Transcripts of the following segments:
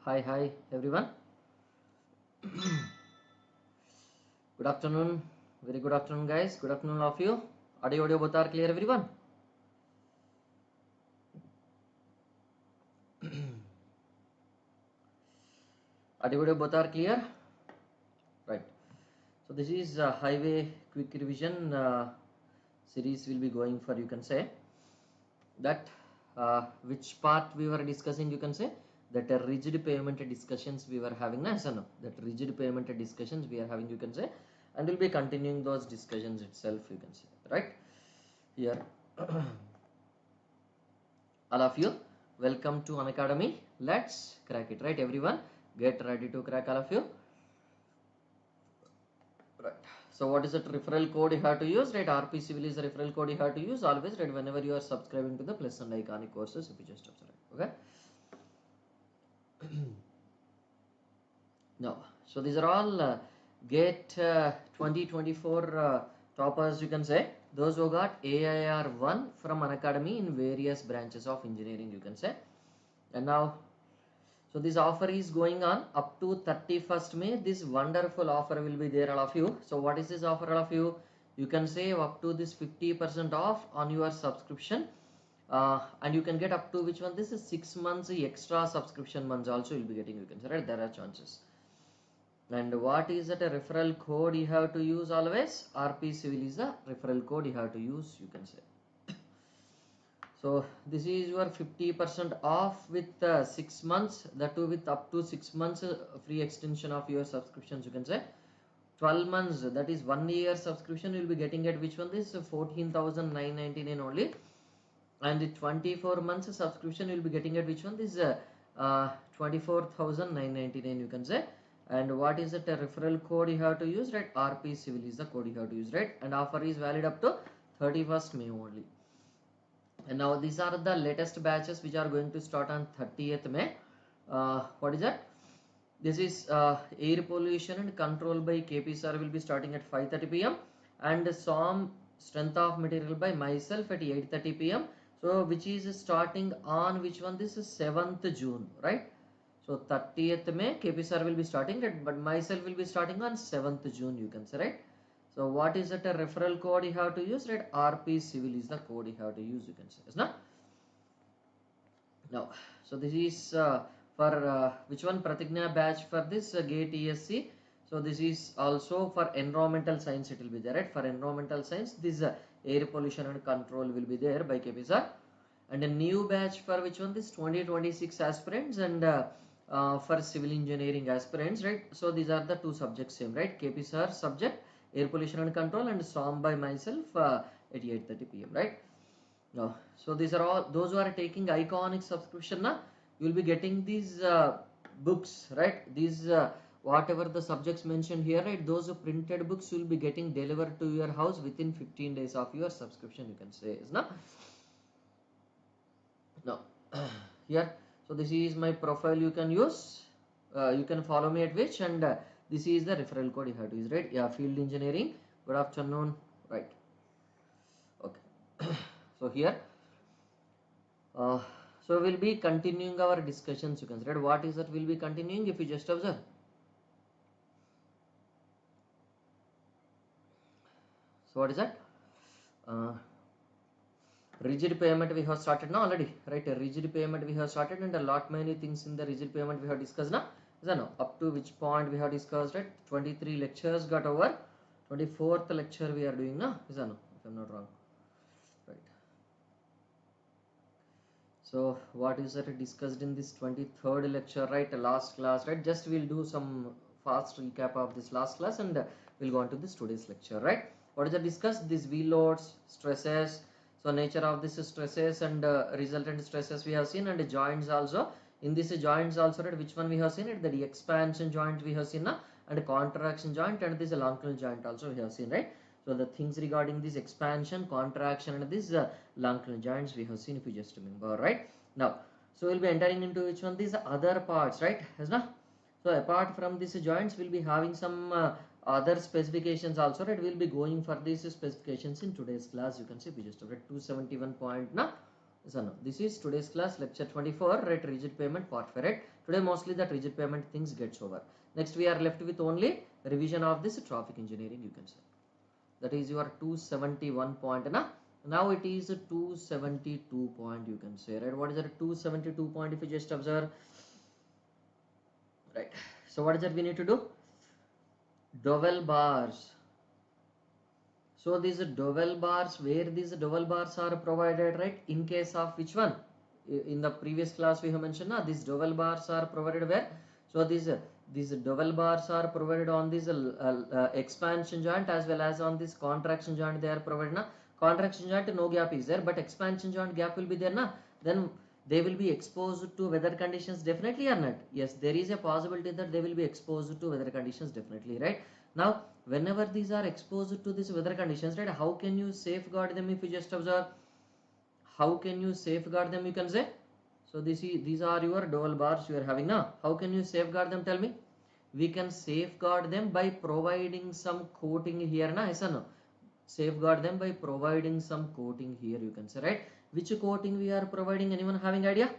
Hi everyone. Good afternoon. Very good afternoon, guys. Good afternoon, all of you. Audio both are clear, everyone. Audio both are clear, right? So this is highway quick revision series. Will be going for, you can say that which part we were discussing. You can say that rigid pavement discussions we were having. No, that rigid pavement discussions we are having. You can say, and we'll be continuing those discussions itself. You can say, right here. All of you, welcome to Unacademy. Let's crack it, right? Everyone, get ready to crack, all of you. Right. So what is the referral code you have to use? Right, RP Civil is the referral code you have to use always. Right, whenever you are subscribing to the Plus and Iconic courses, if you just observe. Okay. Now, so these are all GATE 2024 toppers, you can say. Those who got AIR 1 from Unacademy in various branches of engineering, you can say. And now, so this offer is going on up to 31st May. This wonderful offer will be there, all of you. So what is this offer, all of you? You can save up to this 50% off on your subscription. And you can get up to which one? This is 6 months extra subscription months also you'll be getting, you can say, right? There are chances. And what is that a referral code you have to use always? RP Civil is a referral code you have to use, you can say. So this is your 50% off with 6 months, that too with up to 6 months free extension of your subscriptions, you can say. 12 months, that is 1 year subscription, you'll be getting at which one? This 14,999 only. And the 24 months subscription you'll be getting at which one? This 24,999, you can say. And what is that referral code you have to use? Right, RP Civil is the code you have to use, right? And offer is valid up to 31st May only. And now these are the latest batches which are going to start on 30th May. What is that? This is air pollution and control by KPSR will be starting at 5:30 p.m. and SOM strength of material by myself at 8:30 p.m. So which is starting on which one? This is 7th June, right? So 30th May KPSR will be starting, right? But myself will be starting on 7th June, you can say, right? So what is that a referral code you have to use, right? RP Civil is the code you have to use, you can say, is not? Now, so this is for which one? Pratigya batch for this GATE ESC. So this is also for environmental science, it will be there, right? For environmental science, this air pollution and control will be there by KPSR. And a new batch for which one? This 2026 aspirants and for civil engineering aspirants, right? So these are the two subjects same, right? KPSR subject air pollution and control and SOM by myself at 8:30 p.m. right? Now, so these are all those who are taking iconic subscription. Now you will be getting these books, right? These whatever the subjects mentioned here, right? Those printed books will be getting delivered to your house within 15 days of your subscription, you can say, is not? Now here, so this is my profile you can use. You can follow me at which, and this is the referral code you have to use, right? Yeah, field engineering. Good afternoon, right? Okay. So here so we'll be continuing our discussions, you can say, right? What is that we'll be continuing? If you just observe, so what is that? Rigid payment we have started now already, right? A rigid payment we have started, and a lot many things in the rigid payment we have discussed now. Is that no? Up to which point we have discussed, right? 23 lectures got over. 24th lecture we are doing now. Is that no? If I'm not wrong, right? So what is that discussed in this 23rd lecture, right? Last class, right? Just we'll do some fast recap of this last class, and we'll go on to this today's lecture, right? What is that discussed? These V loads, stresses. So nature of this stresses and resultant stresses we have seen, and joints also. In this joints also, right? Which one we have seen it? The expansion joint we have seen, and contraction joint, and this Longinal joint also we have seen, right? So the things regarding this expansion, contraction, and this Longinal joints we have seen, if you just remember, right? Now, so we'll be entering into which one? These other parts, right? Yes, na? So apart from these joints, we'll be having some other specifications also, right? We'll be going for these specifications in today's class. You can see we just read 271.1 Yes or no? This is today's class, lecture 24, right? Rigid pavement part 5, right? Today mostly that rigid pavement things gets over. Next we are left with only revision of this traffic engineering, you can say. That is your 271 point. Now it is 272 point, you can say, right? What is that 272 point if you just observe? Right. So what is that we need to do? Dowel bars. So these dowel bars, where these dowel bars are provided, right? In case of which one? In the previous class we have mentioned, these dowel bars are provided where? So these dowel bars are provided on this expansion joint as well as on this contraction joint. They are provided. Contraction joint no gap is there, but expansion joint gap will be there. Then they will be exposed to weather conditions definitely or not? Yes, there is a possibility that they will be exposed to weather conditions definitely, right? Now whenever these are exposed to these weather conditions, right, how can you safeguard them? If you just observe, how can you safeguard them, you can say? So these are your dowel bars you are having now. How can you safeguard them? Tell me. We can safeguard them by providing some coating here, na? Yes or no? Safeguard them by providing some coating here, you can say, right? Which coating we are providing? Anyone having idea?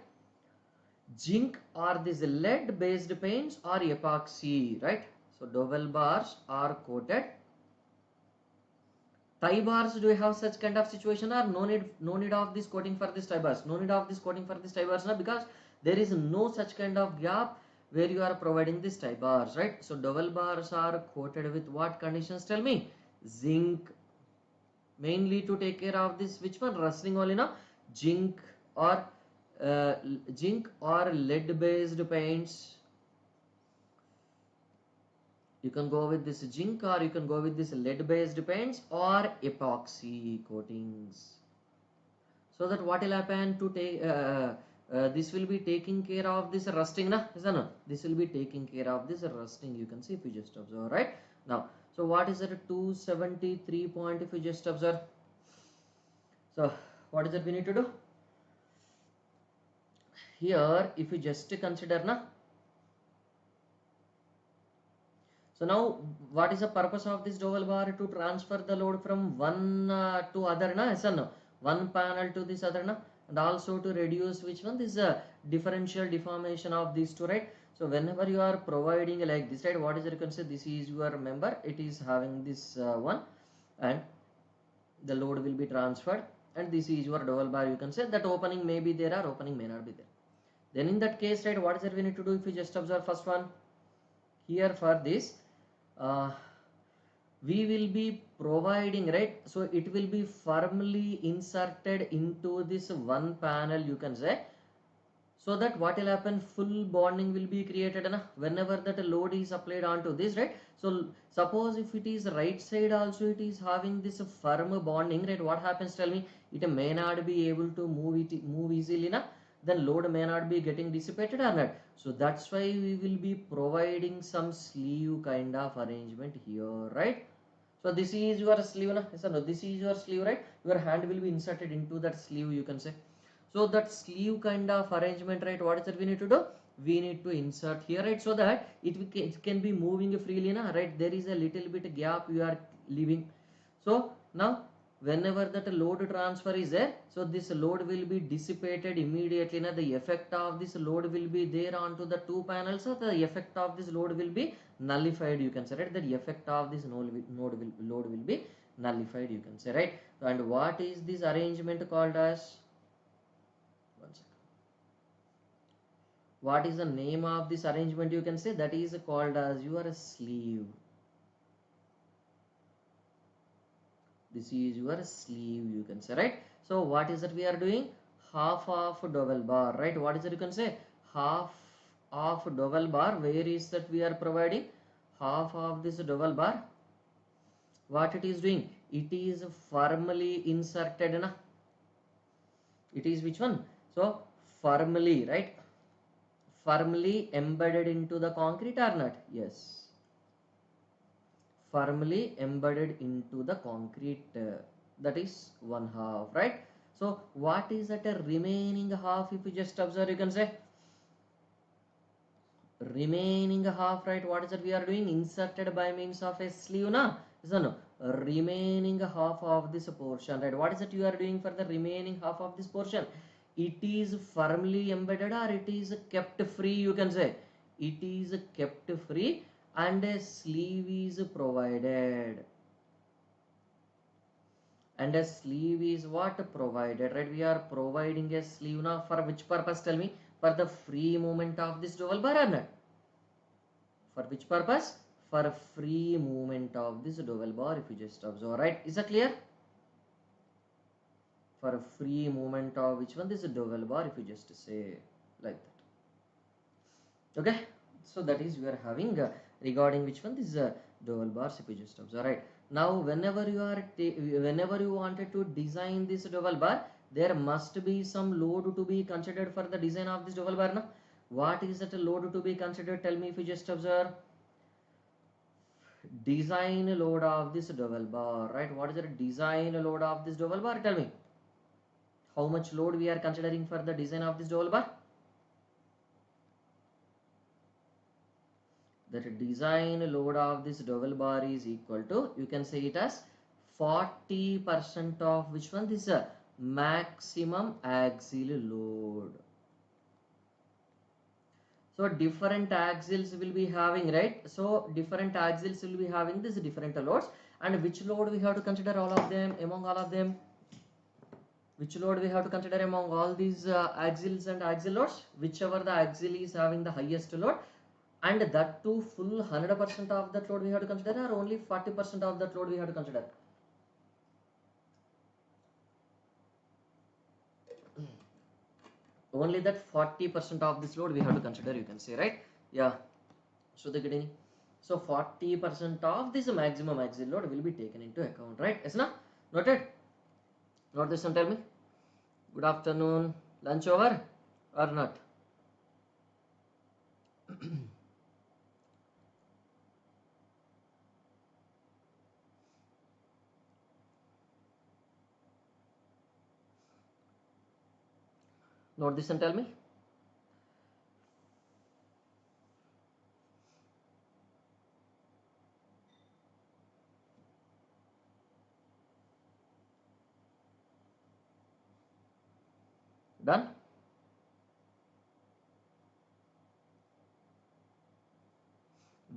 Zinc or this lead based paints or epoxy, right? So dowel bars are coated. Tie bars, do you have such kind of situation, or no need of this coating for this tie bars? No need of this coating for this tie bars now, because there is no such kind of gap where you are providing this tie bars, right? So dowel bars are coated with what conditions? Tell me. Zinc, mainly to take care of this which one? Rustling only, now. Zinc or uh, zinc or lead based paints. You can go with this zinc or you can go with this lead based paints or epoxy coatings. So that what will happen to take this will be taking care of this rusting, na? Is that no? This will be taking care of this rusting, you can see if you just observe, right? Now, so what is that 273 point if you just observe? So what is that we need to do? Here if you just consider, na. So now what is the purpose of this dowel bar? To transfer the load from one to other, na? Yes or no? One panel to this other, na? And also to reduce which one? This differential deformation of these two, right? So whenever you are providing like this, right, what is it? You can say this is your member, it is having this one, and the load will be transferred, and this is your dowel bar, you can say. That opening may be there or opening may not be there. Then in that case, right, what is it we need to do? If you just observe first one here for this, we will be providing, right, so it will be firmly inserted into this one panel, you can say, so that what will happen, full bonding will be created whenever that load is applied onto this, right? So suppose if it is right side also it is having this firm bonding, right, what happens? Tell me. It may not be able to move easily, then load may not be getting dissipated or not. So that's why we will be providing some sleeve kind of arrangement here, right? So this is your sleeve, yes or no? This is your sleeve, right? Your hand will be inserted into that sleeve, you can say. So that sleeve kind of arrangement, right, what is that we need to do? We need to insert here, right, so that it can be moving freely, right? There is a little bit gap you are leaving. So now whenever that load transfer is there, so this load will be dissipated immediately. Now the effect of this load will be there onto the two panels, so the effect of this load will be nullified, you can say, right? The effect of this load will be nullified, you can say, right? And what is this arrangement called as? One second. What is the name of this arrangement, you can say? That is called as your sleeve. This is your sleeve, you can say, right? So what is that we are doing? Half of dowel bar, right? What is it, you can say? Half of dowel bar. Where is that we are providing? Half of this dowel bar. What it is doing? It is firmly inserted, na? It is which one? So firmly, right? Firmly embedded into the concrete or not? Yes. Firmly embedded into the concrete, that is one half, right? So what is that a remaining half? If you just observe, you can say remaining half, right? What is that we are doing? Inserted by means of a sleeve, na? So no, remaining half of this portion, right? What is that you are doing for the remaining half of this portion? it is firmly embedded or it is kept free, you can say. It is kept free and a sleeve is provided. And a sleeve is what provided, right? We are providing a sleeve now for which purpose? Tell me. For the free movement of this dual bar or not? For which purpose? For free movement of this dual bar, if you just observe, right? Is that clear? For free movement of which one? This dual bar, if you just say like that. Okay, so that is we are having regarding which one? This dual bars, if you just observe, right? Now whenever you wanted to design this dual bar, there must be some load to be considered for the design of this dual bar. Now what is that load to be considered? Tell me, if you just observe. Design load of this dual bar, right? What is the design load of this dual bar? Tell me, how much load we are considering for the design of this dual bar? That design load of this dual bar is equal to, you can say it as 40% of which one? This maximum axial load. So different axles will be having, right? So different axles will be having this different loads, and which load we have to consider all of them among all of them? Which load we have to consider among all these axles and axial loads? Whichever the axle is having the highest load, and that too full 100% of that load we have to consider, or only 40% of that load we have to consider? Only that 40% of this load we have to consider, you can say, right? Yeah. So the getting, so 40% of this maximum axial load will be taken into account, right? Yes, na? Noted? Note this and tell me. Good afternoon. Lunch over or not? Note this and tell me. Done?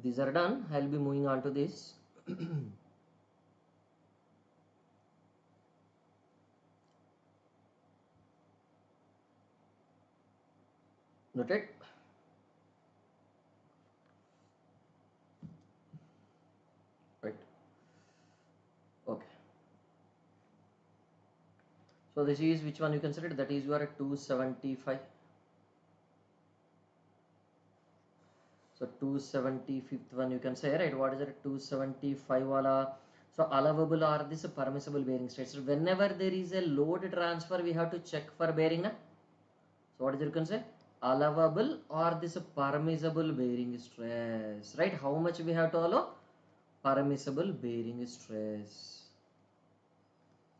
These are done. I'll be moving on to this. Noted? Right. Okay. So this is which one you consider? That is your 275. So 275th one you can say, right? What is it? 275 wala. So allowable or this permissible bearing stress. So whenever there is a load transfer, we have to check for bearing. Na? So what is it you can say? Allowable or this permissible bearing stress, right? How much we have to allow? Permissible bearing stress.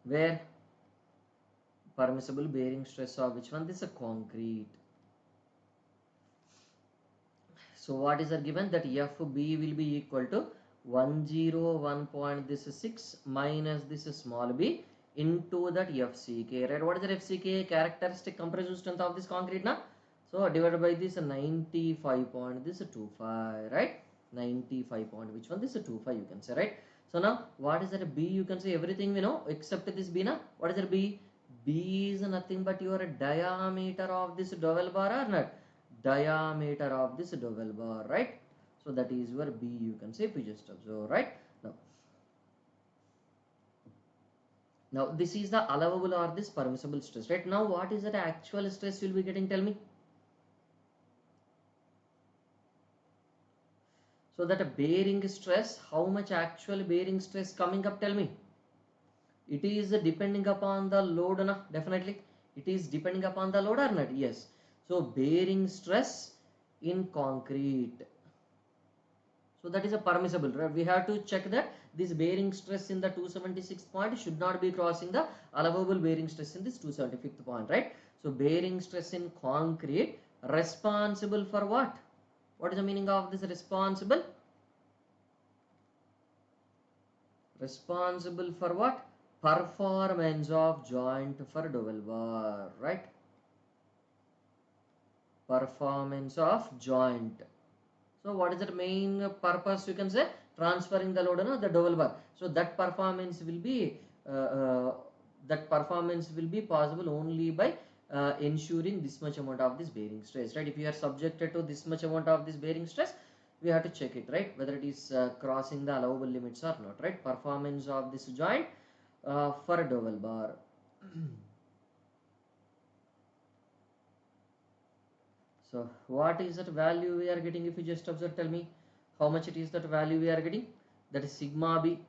Where? Permissible bearing stress of which one? This is a concrete. So what is given? That FB will be equal to 101.6 minus this small b into that FCK, right? What is the FCK? Characteristic compressive strength of this concrete, na? So divided by this 95.25, right? 95 point which one? This 25 you can say, right? So now what is that B? You can say everything we know except this B, na? What is that B? B is nothing but your diameter of this dowel bar or not? Diameter of this dowel bar, right? So that is your B, you can say, if you just observe, right? Now this is the allowable or this permissible stress, right? Now what is that actual stress you'll be getting? Tell me. So that a bearing stress, how much actual bearing stress coming up? Tell me. It is depending upon the load, na? Definitely. It is depending upon the load or not? Yes. So bearing stress in concrete. So that is a permissible, right? We have to check that this bearing stress in the 276 point should not be crossing the allowable bearing stress in this 275th point, right? So bearing stress in concrete responsible for what? What is the meaning of this responsible? Responsible for what? Performance of joint for dowel bar, right? performance of joint. So what is the main purpose, you can say? Transferring the load on the dowel bar. So that performance will be possible only by ensuring this much amount of this bearing stress, right? If you are subjected to this much amount of this bearing stress, we have to check it, right, whether it is crossing the allowable limits or not, right? Performance of this joint for a dowel bar. So what is that value we are getting? If you just observe, tell me how much it is that value we are getting. That is sigma b.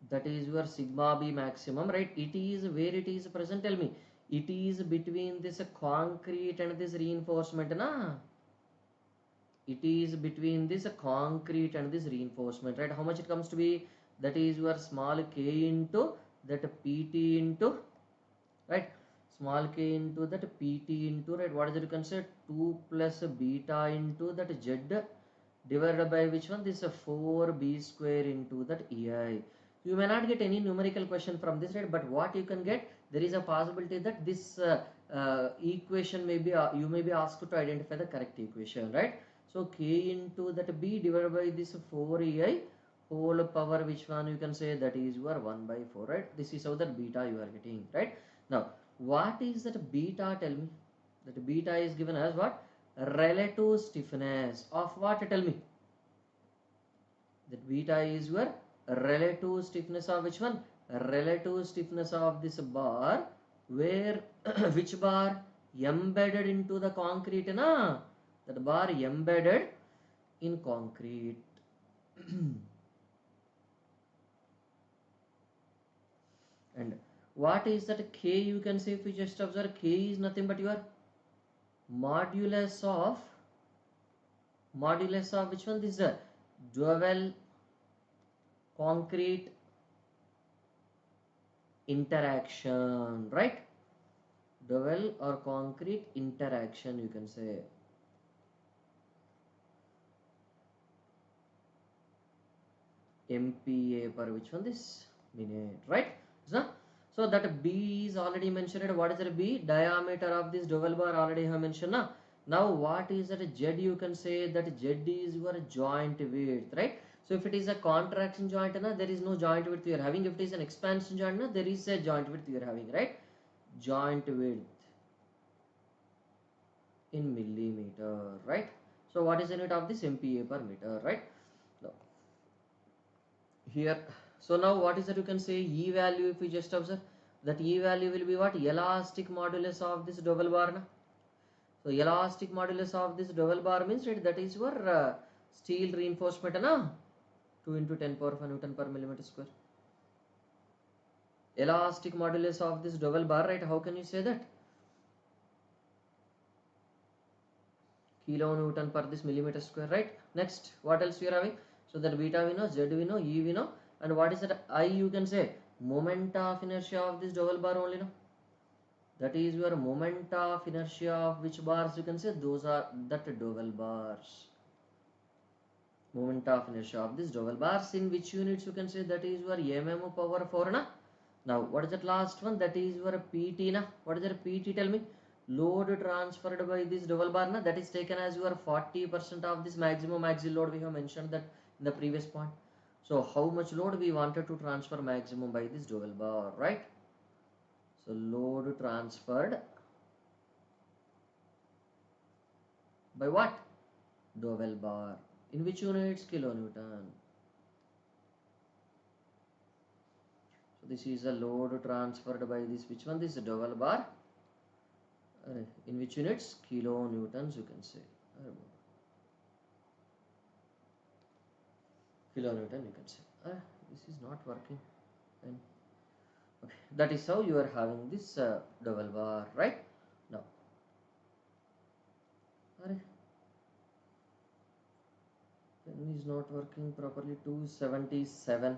That is your sigma b maximum, right? It is where it is present, tell me. It is between this concrete and this reinforcement, na? It is between this concrete and this reinforcement, right? How much it comes to be? That is your small k into that pt into, right? Small k into that pt into, right, what is it, you can say 2 plus beta into that z divided by which one? This 4b square into that ei. You may not get any numerical question from this, right? But what you can get, there is a possibility that this equation may be you may be asked to identify the correct equation, right? So k into that b divided by this 4ei whole power, which one you can say, that is your 1 by 4, right? This is how that beta you are getting, right? Now what is that beta, tell me? That beta is given as what? Relative stiffness of what, tell me? That beta is your relative stiffness of which one? Relative stiffness of this bar, where which bar? Embedded into the concrete, na? That bar embedded in concrete. And what is that k, you can say, if you just observe, k is nothing but your modulus of which one? This is a dowel concrete interaction, right? Dowel or concrete interaction, you can say. MPa per which one? This minute, right? So that B is already mentioned. What is the B? Diameter of this dowel bar already have mentioned. Now what is that Z? You can say that Z is your joint width, right? So if it is a contraction joint, there is no joint width you are having. If it is an expansion joint, there is a joint width you are having, right? Joint width in millimeter, right? So what is the unit of this? MPa per meter, right? Now, here, so now what is that, you can say E value, if we just observe, that E value will be what? Elastic modulus of this dowel bar, na? So elastic modulus of this dowel bar means, right, that is your steel reinforcement, na? 2 into 10 power 5 Newton per millimeter square. Elastic modulus of this dowel bar, right? How can you say that? Kilonewton per this millimeter square, right? Next, what else we are having? So that beta we know, Z we know, E we know, and what is that I, you can say moment of inertia of this dowel bar only, no? That is your moment of inertia of which bars, you can say, those are that dowel bars. Moment of inertia of this dowel bars in which units, you can say, that is your mm power 4, na? Now what is that last one? That is your PT, na? What is that PT, tell me? Load transferred by this dowel bar, na? That is taken as your 40% of this maximum axial load. We have mentioned that in the previous point. So how much load we wanted to transfer maximum by this dowel bar, right? So load transferred by what? Dowel bar. In which units? Kilonewton. So this is a load transferred by this, which one? This dowel bar. In which units? Kilonewtons, you can say. Kilonewton, you can say. This is not working. And okay, that is how you are having this dowel bar, right? Now, pen is not working properly. 277.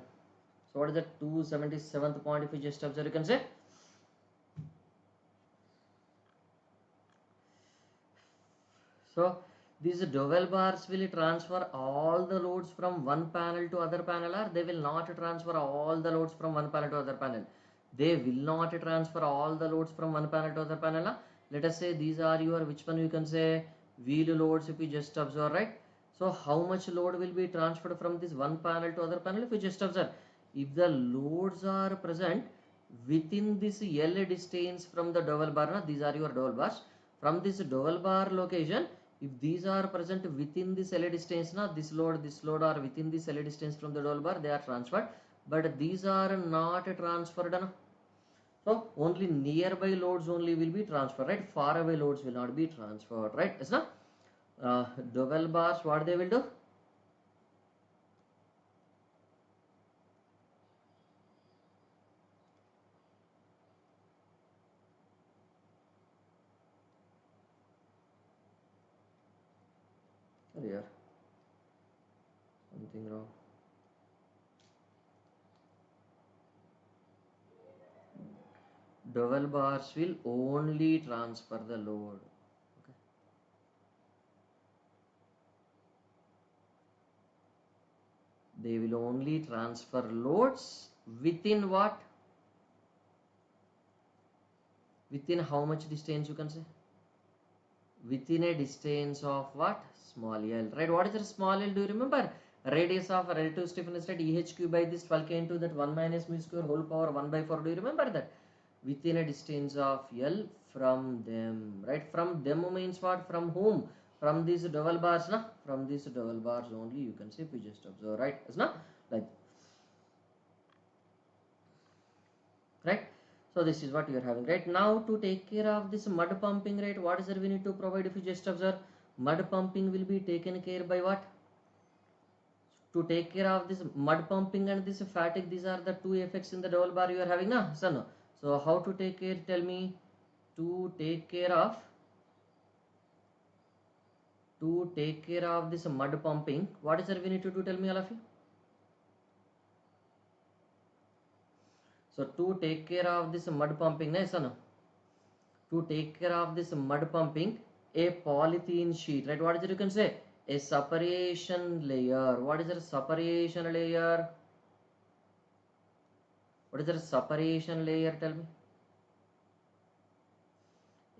So what is the 277th point? If you just observe, you can say. So these dowel bars will transfer all the loads from one panel to other panel, or they will not transfer all the loads from one panel to other panel. They will not transfer all the loads from one panel to other panel. Let us say these are your, which one you can say, wheel loads, if you just observe, right? So how much load will be transferred from this one panel to other panel? If you just observe, if the loads are present within this L distance from the dowel bar, these are your dowel bars, from this dowel bar location, if these are present within this L distance, this load are within this L distance from the dowel bar, they are transferred, but these are not transferred. So only nearby loads only will be transferred, right? Far away loads will not be transferred, right? Yes, no? Dowel bars, what they will do? Sorry, yeah, something wrong. Dowel bars will only transfer the load. Okay. They will only transfer loads within what? Within how much distance you can say? Within a distance of what? Small l, right? What is the small l? Do you remember? Radius of relative stiffness at EHQ by this 12k into that 1 minus mu square whole power 1 by 4. Do you remember that? Within a distance of L from them, right? From them means what? From whom? From these dowel bars, na? From these dowel bars only you can say, if you just observe, right? Is na? Like, right? So this is what you are having, right? Now to take care of this mud pumping, right? What is that we need to provide? If you just observe, mud pumping will be taken care by what? To take care of this mud pumping and this fatigue, these are the two effects in the dowel bar you are having, na? So no. So how to take care? Tell me. To take care of this mud pumping, what is that we need to do? Tell me, all of you. So to take care of this mud pumping, nice or no? To take care of this mud pumping, a polythene sheet, right? What is it you can say? A separation layer. What is a separation layer? What is a separation layer? Tell me.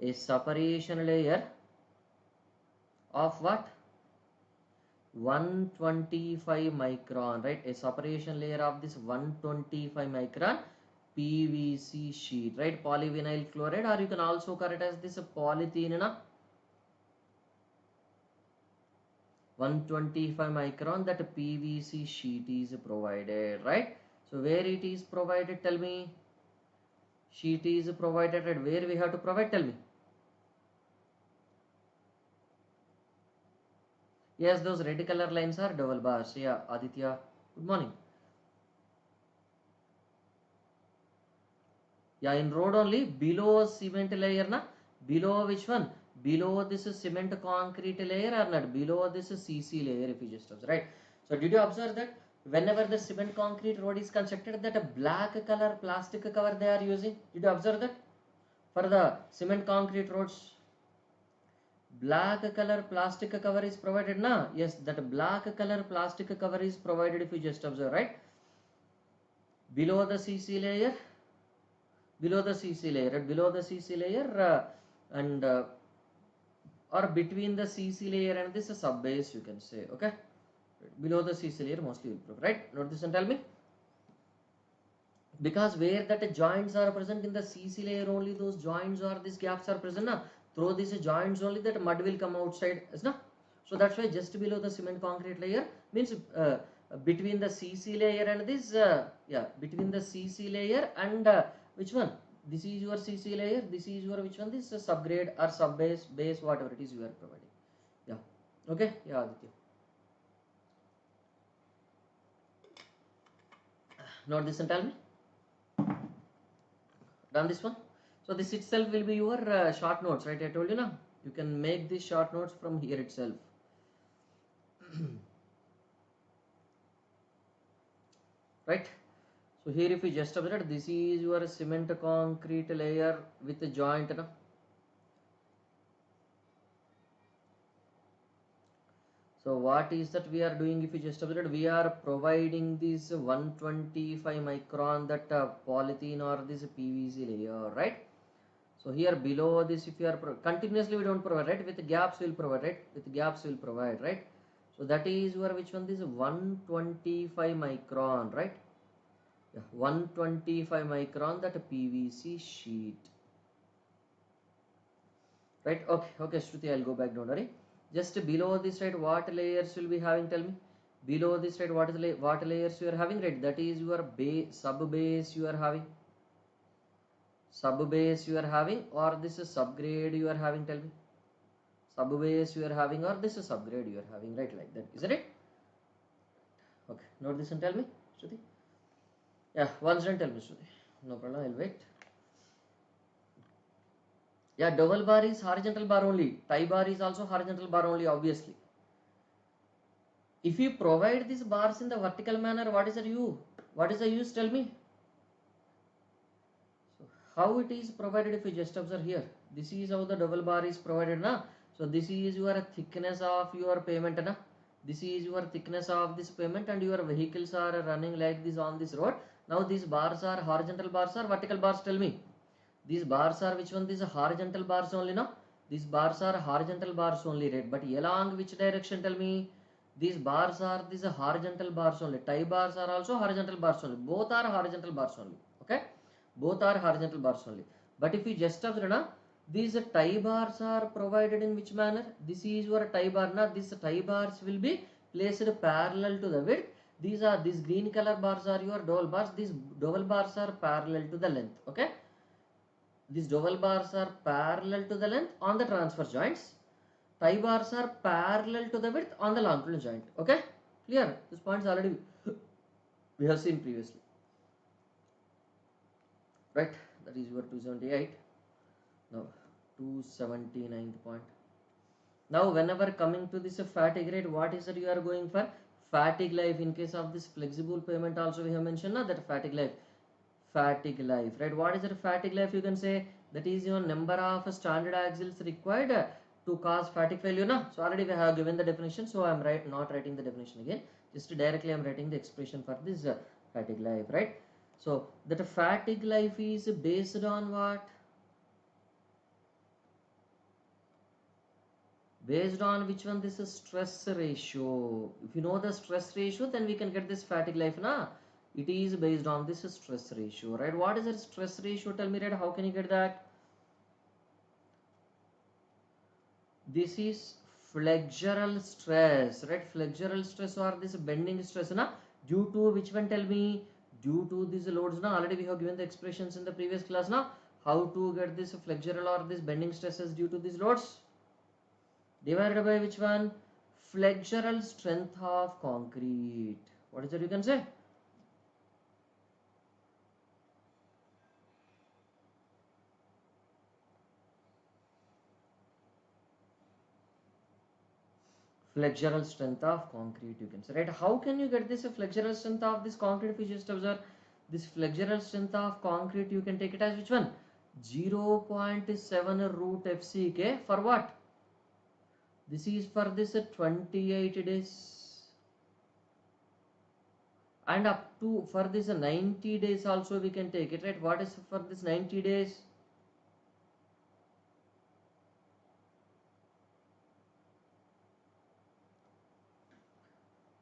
A separation layer of what? 125 micron, right? A separation layer of this 125 micron PVC sheet, right? Polyvinyl chloride, or you can also call it as this polythene, na? 125 micron, that PVC sheet is provided, right? So where it is provided? Tell me. Sheet is provided, right? Where we have to provide? Tell me. Yes, those red color lines are dowel bars. Yeah, Aditya, good morning. Yeah, in road only, below cement layer, na? Below which one? Below this cement concrete layer or not? Below this CC layer, if you just observe, right? So did you observe that whenever the cement concrete road is constructed, that a black color plastic cover they are using? Did you observe that? For the cement concrete roads, black color plastic cover is provided, na? Yes, that black color plastic cover is provided, if you just observe, right? Below the CC layer, below the CC layer, right? Below the CC layer, and or between the CC layer and this sub base, you can say, okay? Below the CC layer mostly will prove, right? Note this and tell me. Because where that joints are present in the CC layer only, those joints or these gaps are present, na? Through these joints only that mud will come outside, is na? So that's why just below the cement concrete layer means between the CC layer and this, yeah, between the CC layer and which one? This is your CC layer, this is your which one? This subgrade or sub base, whatever it is you are providing. Yeah, okay, yeah, Aditya. Note this and tell me. Done this one. So this itself will be your short notes, right? I told you, na? You can make these short notes from here itself. Right? So here if you just observe, this is your cement concrete layer with a joint, na? So what is that we are doing? If you just observe, we are providing this 125 micron that polythene or this PVC layer, right? So here below this, if you are continuously, we don't provide, right? With gaps we'll provide, right? With gaps we'll provide, right? So that is your which one? This 125 micron, right? Yeah, 125 micron that PVC sheet, right? Okay, Shruti, I'll go back, don't worry. Just below this, right, what layers will be having, tell me? Below this, right, what layers you are having, right? That is your base, sub base you are having, sub base you are having, or this is subgrade you are having, tell me? Sub base you are having, or this is subgrade you are having, right? Like that, isn't it? Okay, note this and tell me, Shruti. Yeah, once done, tell me, Shruti. No problem, I'll wait. Yeah, double bar is horizontal bar only. Tie bar is also horizontal bar only, obviously. If you provide these bars in the vertical manner, what is the use? What is the use? Tell me. So how it is provided? If you just observe here, this is how the double bar is provided, na? So this is your thickness of your pavement, na? This is your thickness of this pavement, and your vehicles are running like this on this road. Now these bars are horizontal bars or vertical bars? Tell me. These bars are which one? These are horizontal bars only, no? These bars are horizontal bars only, right? But along which direction? Tell me. These bars are these horizontal bars only. Tie bars are also horizontal bars only. Both are horizontal bars only. Okay, both are horizontal bars only. But if you just observe, na, these tie bars are provided in which manner? This is your tie bar, na. These tie bars will be placed parallel to the width. These green color bars are your dowel bars. These dowel bars are parallel to the length. Okay, these dowel bars are parallel to the length on the transverse joints. Tie bars are parallel to the width on the longitudinal joint. Okay, clear? This point is already we have seen previously, right? That is your 278. Now 279th point. Now whenever coming to this fatigue rate, what is that you are going for? Fatigue life. In case of this flexible pavement also we have mentioned, na, that fatigue life. Fatigue life, right? What is the fatigue life? You can say that is your number of standard axles required to cause fatigue failure, na? So already we have given the definition, so I am not writing the definition again, just directly I am writing the expression for this fatigue life, right? So that fatigue life is based on what? Based on which one? This is stress ratio. If you know the stress ratio, then we can get this fatigue life, na? It is based on this stress ratio, right? What is the stress ratio? Tell me, right? How can you get that? This is flexural stress, right? Flexural stress or this bending stress, na? Due to which one? Tell me. Due to these loads, na? Already we have given the expressions in the previous class, na? How to get this flexural or this bending stresses due to these loads? Divided by which one? Flexural strength of concrete. What is that you can say? Flexural strength of concrete, you can say, right? How can you get this flexural strength of this concrete? If you just observe this flexural strength of concrete, you can take it as which one? 0.7 root FCK for what? This is for this 28 days, and up to for this 90 days also we can take it, right? What is for this 90 days?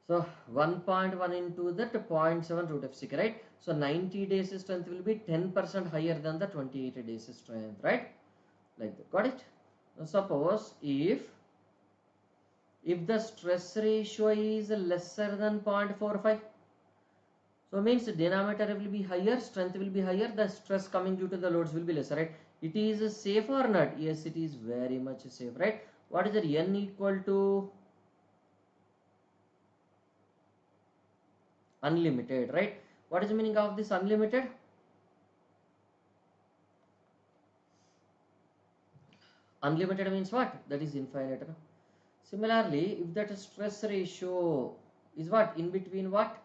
So 1.1 into that 0.7 root FCK, right? So 90 days strength will be 10% higher than the 28 days strength, right? Like that. Got it? Now suppose if the stress ratio is lesser than 0.45, so means the denominator will be higher, strength will be higher, the stress coming due to the loads will be lesser, right? It is safe or not? Yes, it is very much safe, right? What is that? N equal to unlimited, right? What is the meaning of this unlimited? Unlimited means what? That is infinite, no? Similarly, if that stress ratio is what? In between what?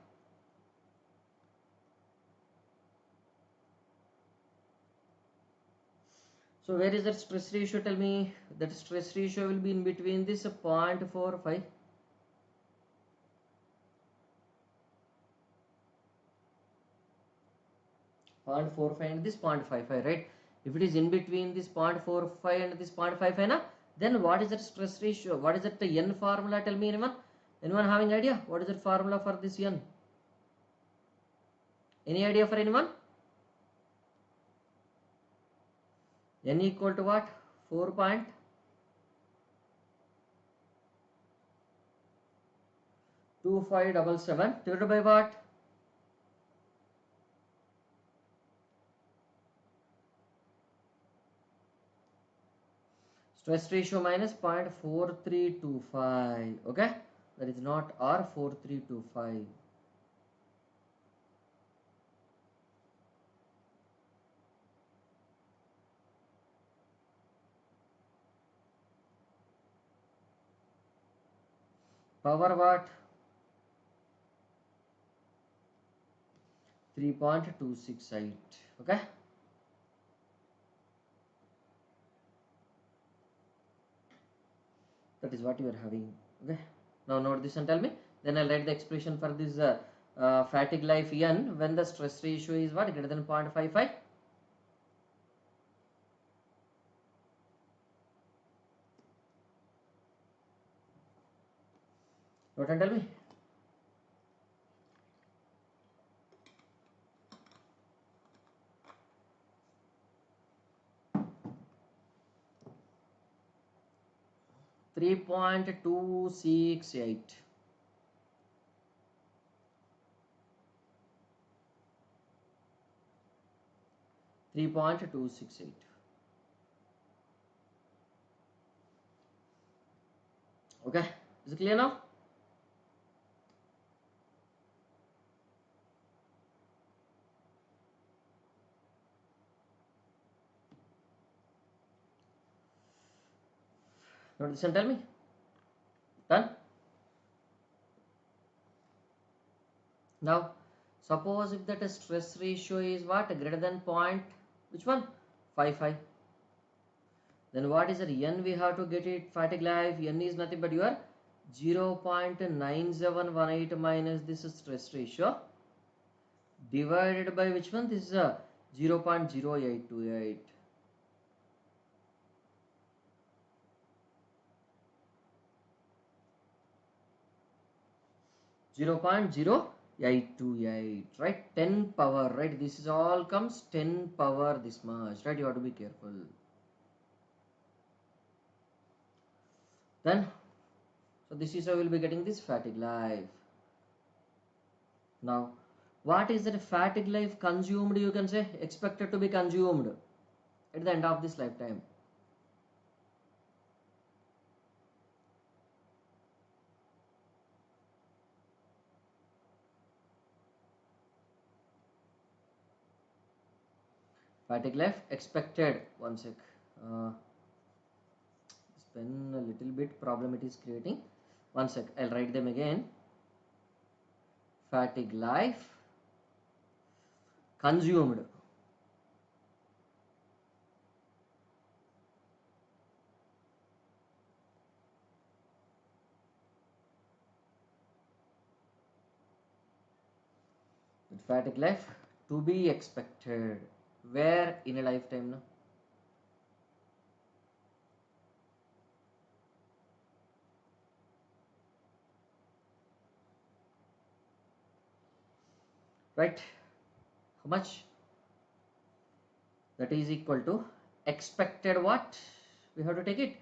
So where is that stress ratio? Tell me. That stress ratio will be in between this 0.45 0.45 and this 0.55, right? If it is in between this 0.45 and this 0.55, na, then what is that stress ratio? What is that N formula? Tell me, anyone? Anyone having idea? What is that formula for this N? Any idea for anyone? N equal to what? 4.2577 divided by what? Stress ratio minus 0.4325. Okay, that is not R4325. Power what? 3.268. Okay. That is what you are having. Okay. Now note this and tell me. Then I'll write the expression for this fatigue life N when the stress ratio is what? Greater than 0.55. Note and tell me. .268. Okay, is it clear now? Note this and tell me. Done. Now, suppose if that stress ratio is what? Greater than point, which one? 55. Then what is the N we have to get it? Fatigue life. N is nothing but your 0.9718 minus this stress ratio divided by which one? This is a 0.0828. 0.0828, right? 10 power, right? This is all comes 10 power this much, right? You have to be careful. Then, so this is how we'll be getting this fatigue life. Now, what is that fatigue life consumed? You can say expected to be consumed at the end of this lifetime. Fatigue life expected. One sec. This pen a little bit problem it is creating. One sec. I'll write them again. Fatigue life consumed. Fatigue life to be expected. Where in a lifetime now? Right? How much? That is equal to expected what? We have to take it.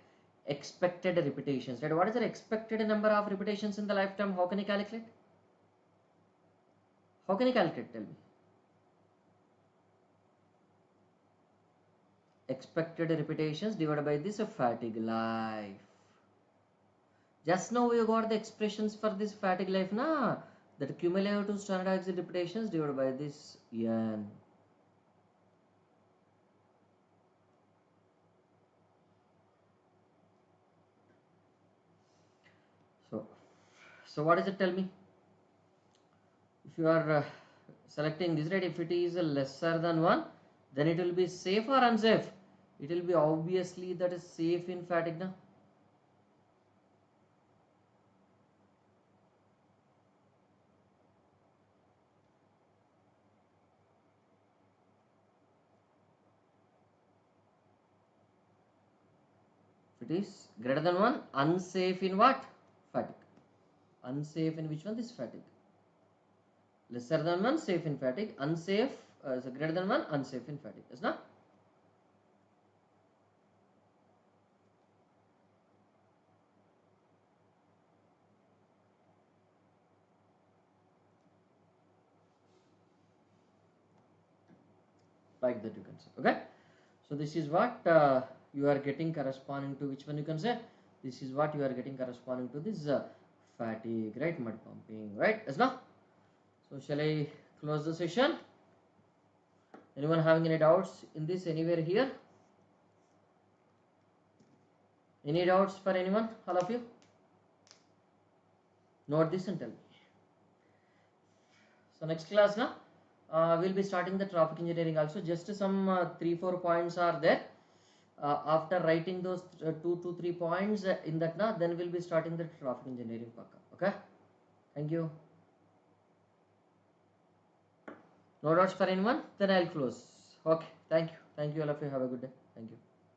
Expected repetitions. Right? What is the expected number of repetitions in the lifetime? How can you calculate? How can you calculate? Tell me. Expected repetitions divided by this fatigue life. Just now we got the expressions for this fatigue life, na? That cumulative standardized repetitions divided by this N. So what does it tell me? If you are selecting this, right, if it is lesser than 1, then it will be safe or unsafe? It will be obviously that is safe in fatigue now. If it is greater than 1, unsafe in what? Fatigue. Unsafe in which one? This fatigue. Lesser than 1, safe in fatigue. Unsafe, so greater than 1, unsafe in fatigue. Is not? Like that you can say. Okay. So this is what you are getting corresponding to which one you can say. This is what you are getting corresponding to this fatigue, right? Mud pumping, right? Is not? So shall I close the session? Anyone having any doubts in this anywhere here? Any doubts for anyone? All of you? Note this and tell me. So next class now, we'll be starting the traffic engineering also. Just some 3-4 points are there. After writing those 2 to 3 points in that now, then we'll be starting the traffic engineering. Okay. Thank you. No doubts for anyone? Then I'll close. Okay. Thank you. Thank you all of you. Have a good day. Thank you.